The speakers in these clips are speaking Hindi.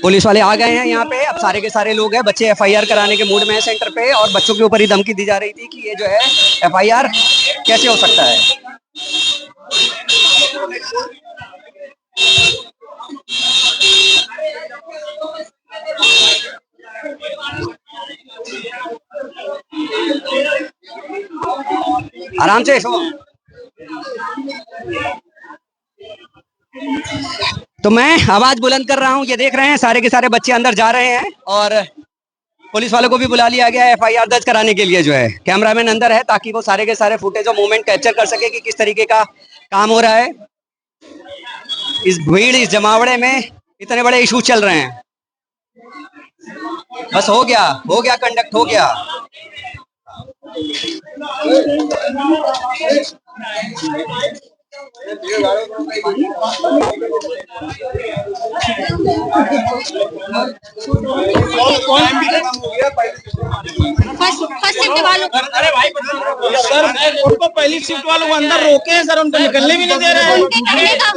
पुलिस वाले आ गए हैं यहाँ पे। अब सारे के सारे लोग हैं, बच्चे एफआईआर कराने के मूड में है सेंटर पे, और बच्चों के ऊपर ही धमकी दी जा रही थी कि ये जो है एफआईआर कैसे हो सकता है। आराम से सो। तो मैं आवाज बुलंद कर रहा हूँ, ये देख रहे हैं सारे के सारे बच्चे अंदर जा रहे हैं, और पुलिस वालों को भी बुला लिया गया है एफआईआर दर्ज कराने के लिए। जो है कैमरामैन अंदर है ताकि वो सारे के सारे फुटेज और मूवमेंट कैप्चर कर सके कि किस तरीके का काम हो रहा है। इस भीड़, इस जमावड़े में इतने बड़े इशू चल रहे हैं। बस हो गया कंडक्ट हो गया। फर्स्ट शिफ्ट वालों, अरे भाई सर उनको पहली शिफ्ट वालों को अंदर रोके हैं सर, उनको निकलने भी नहीं दे रहे हैं। उनके कहने का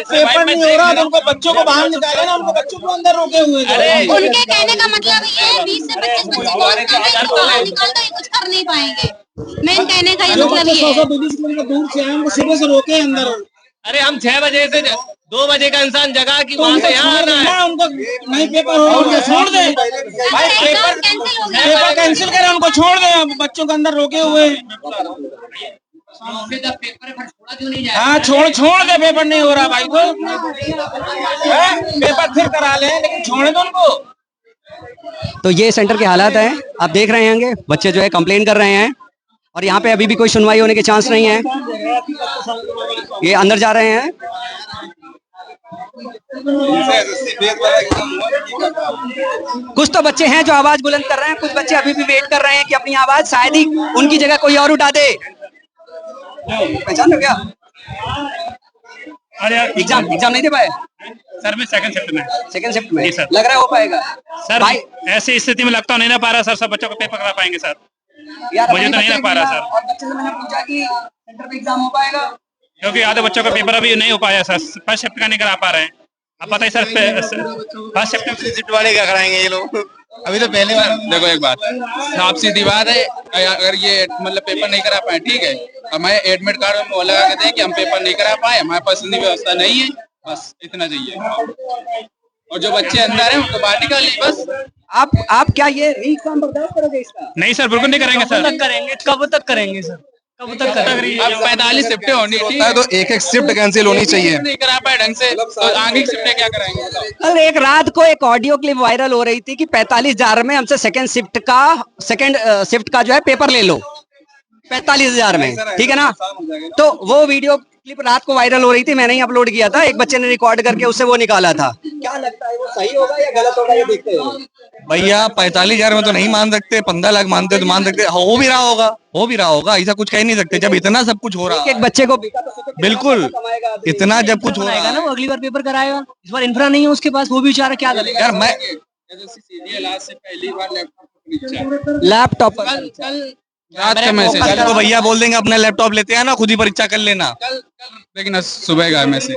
पेपर नहीं हो रहा तो उनको बच्चों को बाहर निकाले ना, उनको बच्चों को अंदर रोके हुए हैं। उनके कहने का मतलब ये 20 से 25 बच्चे बाहर निकाल दो, ये कुछ कर नहीं पाएंगे। मेन कहने का ये मतलब ये है। 120 किलोमीटर दूर से आए, उनको सुबह से रोके हैं अंदर। अरे हम 6 बजे से 2 बजे का इंसान जगह की वहाँ से यहाँ आना है। उनको नहीं पेपर हो उनको छोड़ दे भाई, पेपर कैंसिल करें, उनको छोड़ दे, बच्चों को अंदर रोके हुए। हाँ छोड़ दे, पेपर नहीं हो रहा भाई तो पेपर फिर करा ले, लेकिन छोड़े दो उनको। तो ये सेंटर के हालात हैं, आप देख रहे होंगे। बच्चे जो है कंप्लेन कर रहे हैं, और यहाँ पे अभी भी कोई सुनवाई होने के चांस नहीं है। ये अंदर जा रहे हैं। कुछ तो बच्चे हैं जो आवाज बुलंद कर रहे हैं, कुछ बच्चे अभी भी वेट कर रहे हैं कि अपनी आवाज शायद ही उनकी जगह कोई और उठा दे। पहचान हो गया? अरे यार एग्जाम नहीं दे पाए सर, मैं सेकंड शिफ्ट में जी सर। लग रहा है हो पाएगा सर भाई? ऐसी स्थिति में लगता नहीं ना पा रहा सर, सब बच्चों को पेपर करा पाएंगे सर? यार मुझे तो नहीं लग पा रहा सर। और बच्चे से मैंने पूछा कि सेंटर पे एग्जाम हो पाएगा, क्योंकि आधे बच्चों का पेपर अभी नहीं हो पाया सर, फर्स्ट शिफ्ट का नहीं करा पा रहे हैं। अब पता है सर, फर्स्ट शिफ्ट वाले क्या कराएंगे ये लोग? अभी तो पहले वाला देखो, एक बात साफ सीधी बात है, अगर ये मतलब पेपर नहीं करा पाए, ठीक है, हमारे एडमिट कार्ड में वो लगा के दें कि हम पेपर नहीं करा पाए, हमारे पास इतनी व्यवस्था नहीं है, बस इतना चाहिए। और जो बच्चे अंदर हैं उनको बाहर निकालिए बस। आप क्या ये एग्जाम बर्दाश्त करोगे इसका? नहीं सर, बिल्कुल नहीं करेंगे सर। कब तक करेंगे सर? कब तक करेंगे? अब 45 शिफ्टें होनी है तो एक शिफ्ट कैंसिल होनी चाहिए। नहीं करा पाए ढंग से तो आगे की शिफ्टें क्या कराएंगे? अरे एक रात को एक ऑडियो क्लिप वायरल हो रही थी कि 45,000 में हमसे सेकंड शिफ्ट का जो है पेपर ले लो, 45,000 में, ठीक है ना? तो वो वीडियो क्लिप रात को वायरल हो रही थी, मैंने ही अपलोड किया था, एक बच्चे ने रिकॉर्ड करके उससे वो निकाला था। क्या लगता है वो सही होगा या गलत होगा, ये देखते हैं भैया। 45,000 में तो नहीं मान सकते, 15 लाख मानते तो मान सकते, हो भी रहा होगा, ऐसा कुछ कह नहीं सकते जब इतना सब कुछ हो रहा है। एक बच्चे को बिल्कुल इतना जब कुछ हो रहा है ना, वो अगली बार पेपर कराएगा। इस बार इंफ्रा नहीं है उसके पास, वो भी बेचारा क्या करेगा यार। मैं पहली बार लैपटॉप रात का मैसेज तो भैया बोल देंगे अपना लैपटॉप लेते हैं ना, खुद ही परीक्षा कर लेना। लेकिन सुबह का मैसेज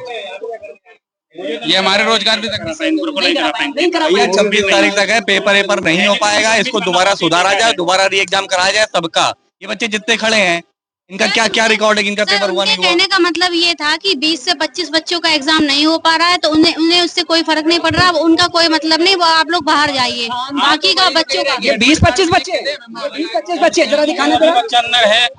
ये हमारे रोजगार भी तक भैया 26 तारीख तक है, पेपर नहीं हो पाएगा, इसको दोबारा सुधारा जाए, दोबारा री एग्जाम कराया जाए सबका। ये बच्चे जितने खड़े हैं इनका क्या रिकॉर्ड है, इनका पेपर हुआ नहीं हुआ? कहने का मतलब ये था कि 20 से 25 बच्चों का एग्जाम नहीं हो पा रहा है, तो उन्हें उससे कोई फर्क नहीं पड़ रहा, उनका कोई मतलब नहीं, वो आप लोग बाहर जाइए, बाकी का बच्चों का। ये 20-25 बच्चे जरा दिखाने दो। बच्चा अंदर है,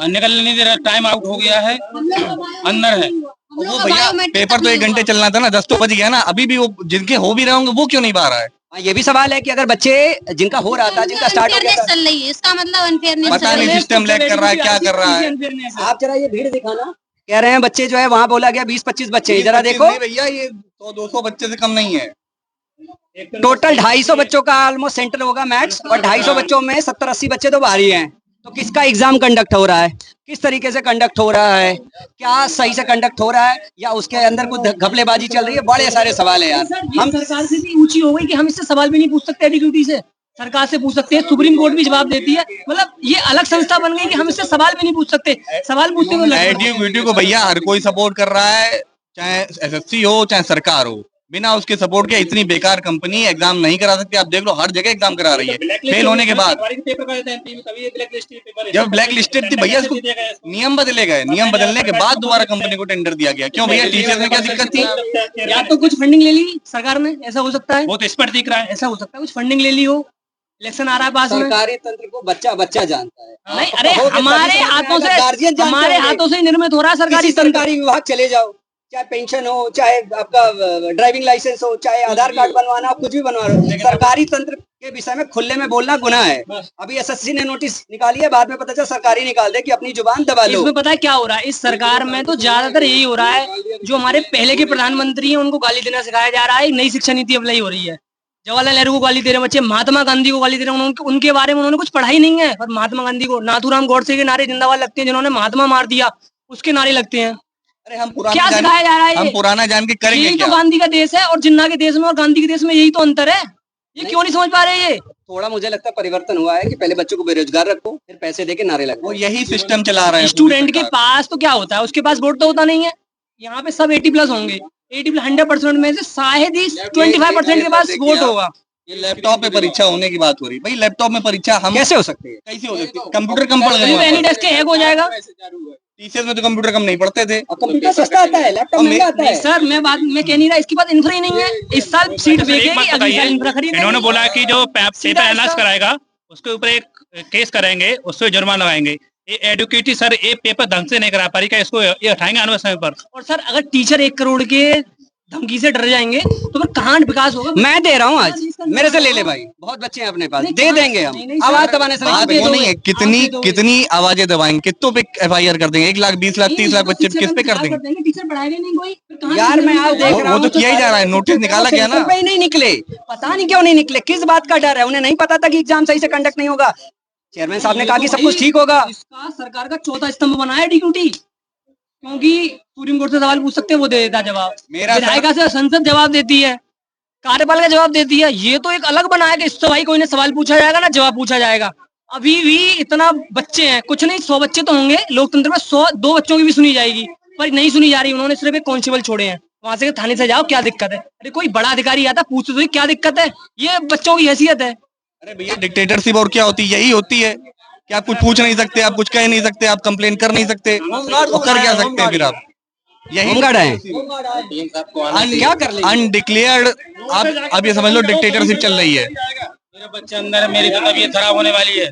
निकलने नहीं दे रहा, टाइम आउट हो गया है, अंदर है वो भैया। पेपर तो 1 घंटे चलना था ना, 10 तो बज गया ना, अभी भी वो जिनके हो भी रहे होंगे वो क्यों नहीं पा रहा है? ये भी सवाल है कि अगर बच्चे जिनका हो रहा था, जिनका स्टार्ट हो गया था, चल रही है, इसका मतलब अनफेयरनेस पता नहीं सिस्टम लैग कर रहा है, क्या कर रहा है। आप जरा ये भीड़ दिखाना। कह रहे हैं बच्चे जो है वहाँ बोला गया 20-25 बच्चे, जरा देखो भैया, ये 100-200 बच्चे से कम नहीं है। टोटल 250 बच्चों का ऑलमोस्ट सेंटर होगा मैक्स, और 250 बच्चों में 70-80 बच्चे तो बाहर ही हैं। तो किसका एग्जाम कंडक्ट हो रहा है, किस तरीके से कंडक्ट हो रहा है, क्या सही से कंडक्ट हो रहा है या उसके अंदर कुछ घपलेबाजी चल रही है? बड़े सारे सवाल है यार। हम सरकार से भी ऊंची हो गई कि हम इससे सवाल भी नहीं पूछ सकते एडीक्यूटी से। सरकार से पूछ सकते हैं, सुप्रीम कोर्ट भी जवाब देती है। मतलब ये अलग संस्था बन गई कि हम इससे सवाल भी नहीं पूछ सकते। सवाल पूछते तो एडीयू को भैया हर कोई सपोर्ट कर रहा है, चाहे एसएससी हो चाहे सरकार हो। बिना उसके सपोर्ट के इतनी बेकार कंपनी एग्जाम नहीं करा सकती। आप देख लो हर जगह एग्जाम करा रही है फेल होने के बाद। जब ब्लैक लिस्टेड थी भैया, इसको नियम बदले गए, नियम बदलने के बाद दोबारा कंपनी को टेंडर दिया गया। क्यों भैया, टीचर्स में क्या दिक्कत थी? या तो कुछ फंडिंग ले ली सरकार ने, ऐसा हो सकता है। बहुत स्पष्ट दिख रहा है, ऐसा हो सकता है कुछ फंडिंग ले ली हो, इलेक्शन आ रहा है पास में। सरकारी तंत्र को बच्चा बच्चा जानता है। नहीं, अरे हमारे हाथों से निर्मित हो रहा है सरकारी सरकारी विभाग चले जाओ, चाहे पेंशन हो, चाहे आपका ड्राइविंग लाइसेंस हो, चाहे आधार कार्ड बनवाना हो, कुछ भी बनवाना हो, सरकारी तंत्र के विषय में खुले में बोलना गुनाह है। अभी एसएससी ने नोटिस निकाली है, बाद में पता चला सरकारी निकाल दे कि अपनी जुबान दबा लो। इसमें पता है क्या हो रहा है, इस सरकार में तो ज्यादातर यही हो रहा है, जो हमारे पहले के प्रधानमंत्री हैं उनको गाली देना सिखाया जा रहा है। नई शिक्षा नीति अप्लाई हो रही है, जवाहरलाल नेहरू को गाली दे रहे हैं बच्चे, महात्मा गांधी को गाली दे रहे हैं। उनके बारे में उन्होंने कुछ पढ़ाई नहीं है। और महात्मा गांधी को नाथूराम गोडसे के नारे जिंदाबाद लगते हैं, जिन्होंने महात्मा मार दिया उसके नारे लगते हैं। अरे हम क्या सिखाया जा रहा है? हम पुराना जान के करेंगे यही क्या? तो गांधी का देश है और जिन्ना के देश में और गांधी के देश में यही तो अंतर है। ये क्यों नहीं समझ पा रहे? ये थोड़ा मुझे लगता है परिवर्तन हुआ है कि पहले बच्चों को बेरोजगार रखो, फिर पैसे देके नारे लगो। वो यही सिस्टम चला रहे हैं। स्टूडेंट के पास तो क्या होता है, उसके पास वोट तो होता नहीं है। यहाँ पे सब 80+ होंगे, 100% में से शायद ही 25% के पास वोट होगा। ये लैपटॉप में परीक्षा होने की बात हो रही है भाई। लैपटॉप में परीक्षा हम कैसे हो सकती है? कैसे हो सकती है? कंप्यूटर कम पढ़ एनी डेस्क हैक हो जाएगा। टीचर्स में तो कंप्यूटर कम नहीं पढ़ते थे। कंप्यूटर सस्ता आता है, लैपटॉप महंगा आता है। सर मैं कह नहीं रहा, इसके बाद इंफ्रा ही नहीं है। इस साल सीट बेचेगी, अगले साल इंफ्रा खरीदेगी। इन्होंने बोला कि जो पेपर एनालाइज कराएगा उसके ऊपर एक केस करेंगे, उससे जुर्माना लगाएंगे। ये एडुकेटी सर ये पेपर ढंग से नहीं करा पा रही, क्या इसको ये हटाएंगे आने वाले समय पर? और सर अगर टीचर 1 करोड़ के धमकी से डर जाएंगे तो फिर कहाँ विकास होगा? मैं दे रहा हूँ, आज मेरे से ले ले भाई, बहुत बच्चे हैं अपने पास, दे देंगे हम। आवाज दबाने से वो नहीं है, कितनी आवाजें दबाएंगे, कितनों पे FIR कर देंगे? 1 लाख 20 लाख 30 लाख बच्चे किस पे कर देंगे? टीचर पढ़ाएगा नहीं कोई यार। मैं आज देख रहा हूँ वो तो किया ही जा रहा है, नोटिस निकाला गया ना। नहीं निकले, पता नहीं क्यों नहीं निकले, किस बात का डर है? उन्हें नहीं पता था कि एग्जाम सही से कंडक्ट नहीं होगा। चेयरमैन साहब ने कहा कि सब कुछ ठीक होगा। इसका सरकार का चौथा स्तंभ बना है DQT, क्योंकि सुप्रीम कोर्ट से सवाल पूछ सकते हैं, वो दे देता जवाब। विधायिका से संसद जवाब देती है, कार्यपालिका जवाब देती है। ये तो एक अलग बना है कि इससे भाई कोई ना सवाल पूछा जाएगा ना जवाब पूछा जाएगा। अभी भी इतना बच्चे हैं, कुछ नहीं 100 बच्चे तो होंगे लोकतंत्र में, 2 बच्चों की भी सुनी जाएगी, पर नहीं सुनी जा रही। उन्होंने सिर्फ एक कांस्टेबल छोड़े हैं, वहां से थाने से जाओ क्या दिक्कत है? अरे कोई बड़ा अधिकारी आता पूछते तो क्या दिक्कत है? ये बच्चों की हैसियत है। अरे भैया डिक्टेटरशिप और क्या होती है? यही होती है कि आप कुछ पूछ नहीं सकते, आप कुछ कह नहीं सकते, आप कंप्लेन कर नहीं सकते, तो कर क्या सकते हैं फिर आप? यही होमगार्ड है, क्या कर अनडिक्लेयर्ड। आप अब ये समझ लो डिक्टेटरशिप चल रही है। मेरे बच्चे अंदर है, मेरी तो तबीयत खराब होने वाली है,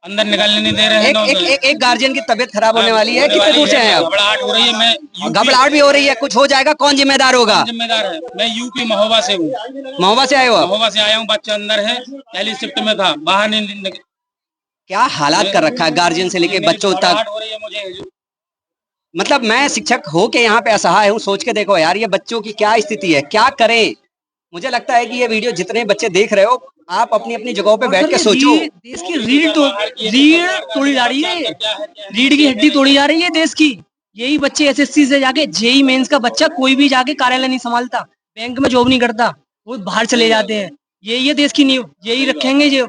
अंदर निकलने नहीं दे रहे हैं। एक गार्जियन की तबीयत खराब होने वाली है। कितने दूर से हैं आप? घबराहट हो रही है, मैं घबराहट भी हो रही है, कुछ हो जाएगा, कौन जिम्मेदार होगा? जिम्मेदार है। मैं यूपी महोबा से हूँ, महोबा से आए हो आप? महोबा से आया हूँ। बच्चा अंदर है, पहली शिफ्ट में था, बाहर नहीं। क्या हालात कर रखा है गार्जियन से लेके बच्चों तक? हो रही है मुझे। मतलब मैं शिक्षक हो के यहाँ पे असहाय हूँ। सोच के देखो यार, ये बच्चों की क्या स्थिति है, क्या करें? मुझे लगता है कि ये वीडियो जितने बच्चे देख रहे हो, आप अपनी अपनी जगहों पे बैठ के सोचो। देश की रीढ़ तोड़ी जा रही है, रीढ़ की हड्डी तोड़ी जा रही है देश की। यही बच्चे SSC से जाके JEE मेंस का बच्चा कोई भी जाके कार्यालय नहीं संभालता, बैंक में जॉब नहीं करता, वो बाहर चले जाते हैं। यही है देश की नींव, यही रखेंगे। जो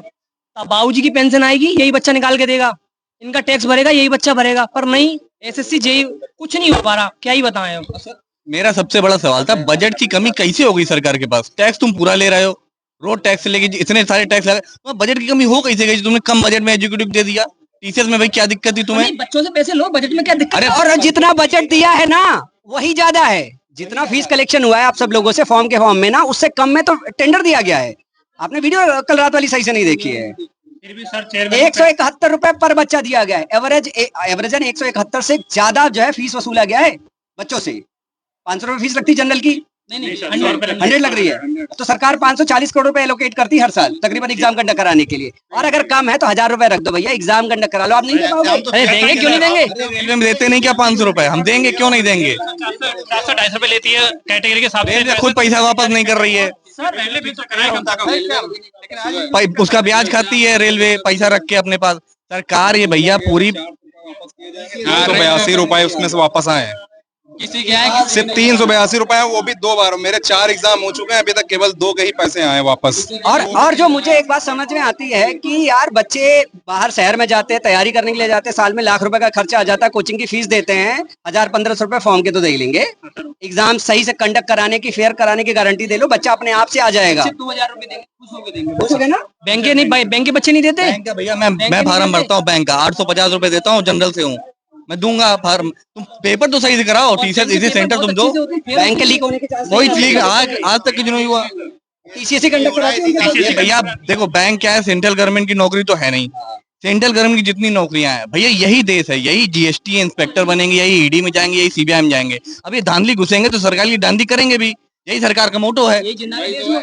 बाबूजी की पेंशन आएगी यही बच्चा निकाल के देगा, इनका टैक्स भरेगा यही बच्चा भरेगा। पर नहीं, SSC JEE कुछ नहीं हो पा रहा, क्या ही बताएं अब। मेरा सबसे बड़ा सवाल था, बजट की कमी कैसे हो गई सरकार के पास? टैक्स तुम पूरा ले रहे हो, रोड टैक्स से लेके इतने सारे टैक्स लगे, तो बजट की कमी हो कैसे गई? तुमने कम बजट में एजुकेटिव दे दिया। टीचर्स में भाई क्या दिक्कत थी तुम्हें? बच्चों से पैसे लो, बजट में क्या दिक्कत? अरे और जितना बजट दिया है ना वही ज्यादा है। जितना फीस कलेक्शन हुआ है आप सब लोगों से फॉर्म के फॉर्म में ना, उससे कम में तो टेंडर दिया गया है। आपने वीडियो कल रात वाली सही से नहीं देखी है। फिर भी सर चेयरमैन 171 रुपए पर बच्चा दिया गया है। एवरेजन 171 से ज्यादा जो है फीस वसूला गया है बच्चों से। 500 रुपए फीस लगती जनरल की, नहीं 100 लग रही है। तो सरकार 540 करोड़ रुपए एलोकेट करती है हर साल तकरीबन एग्जाम कंडक्ट कराने के लिए। और अगर कम है तो 1000 रुपए रख दो भैया, एग्जाम कंडक्ट करा लो। आप नहीं दे पाओगे? अरे देंगे क्यों नहीं देंगे? रेलवे में देते नहीं क्या 500 रुपए? हम देंगे, क्यों नहीं देंगे? 400-250 रुपए लेती है कैटेगरी के हिसाब से। रेलवे खुद पैसा वापस नहीं कर रही है, उसका ब्याज खाती है रेलवे पैसा रख के अपने पास। सरकार ये भैया पूरी 182 रुपए उसमें से वापस आए। किसी क्या है सिर्फ 382 रुपए है, वो भी 2 बार। मेरे 4 एग्जाम हो चुके हैं, अभी तक केवल 2 के ही पैसे आए वापस। और जो मुझे एक बात समझ में आती है कि यार बच्चे बाहर शहर में जाते हैं, तैयारी करने के लिए जाते हैं, साल में लाख रुपए का खर्चा आ जाता है, कोचिंग की फीस देते हैं, 1000-1500 रुपए फॉर्म के तो दे लेंगे। एग्जाम सही से कंडक्ट कराने की, फेयर कराने की गारंटी दे लो, बच्चा अपने आप से आ जाएगा। 2000 रुपए देंगे, खुश होके देंगे। खुश हो गए ना? बैंक के नहीं, बैंक के बच्चे नहीं देते। बैंक का भैया मैं फार्म भरता हूँ बैंक का, 850 रुपए देता हूँ, जनरल से हूँ, मैं दूंगा फार्म। तुम पेपर तो सही से कराओ, टीसीएस इसी सेंटर तुम दो। बैंक के लीक होने के चांस कोई लीक आज तक कुछ नहीं हुआ। टीसीएस कंडक्ट कराते हैं। ये भैया देखो, बैंक क्या है, सेंट्रल गवर्नमेंट की नौकरी तो है नहीं। सेंट्रल गवर्नमेंट की जितनी नौकरियां हैं भैया, यही देश है, यही जीएसटी इंस्पेक्टर बनेंगे, यही ईडी में जाएंगे, यही सीबीआई में जाएंगे। अब ये धांधली घुसेंगे तो सरकार की धांधली करेंगे भी, यही सरकार का मोटो है।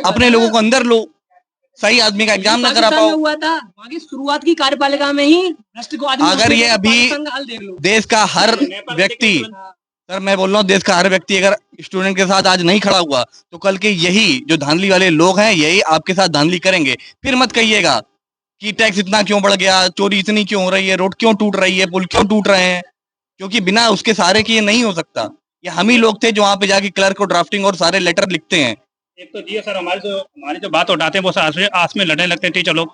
अपने लोगों को अंदर लो, सही आदमी का एग्जाम ना करा पाओ। हुआ था वहाँ की शुरुआत की कार्यपालिका में ही भ्रष्ट को आदमी। अगर ये अभी देश का हर व्यक्ति, सर मैं बोल रहा हूँ, देश का हर व्यक्ति अगर स्टूडेंट के साथ आज नहीं खड़ा हुआ तो कल के यही जो धांधली वाले लोग हैं यही आपके साथ धांधली करेंगे। फिर मत कहिएगा कि टैक्स इतना क्यों बढ़ गया, चोरी इतनी क्यों हो रही है, रोड क्यों टूट रही है, पुल क्यों टूट रहे हैं, क्योंकि बिना उसके सहारे के ये नहीं हो सकता। ये हम ही लोग थे जो वहां पे जाके क्लर्क को ड्राफ्टिंग और सारे लेटर लिखते हैं। एक तो जी सर, हमारी जो बात उठाते हैं वो आस में लड़ने लगते हैं टीचर लोग,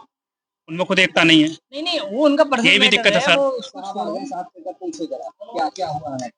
उनमें खुद एकता नहीं है। नहीं वो उनका पर्सनल ये भी दिक्कत है सर। क्या क्या हुआ है?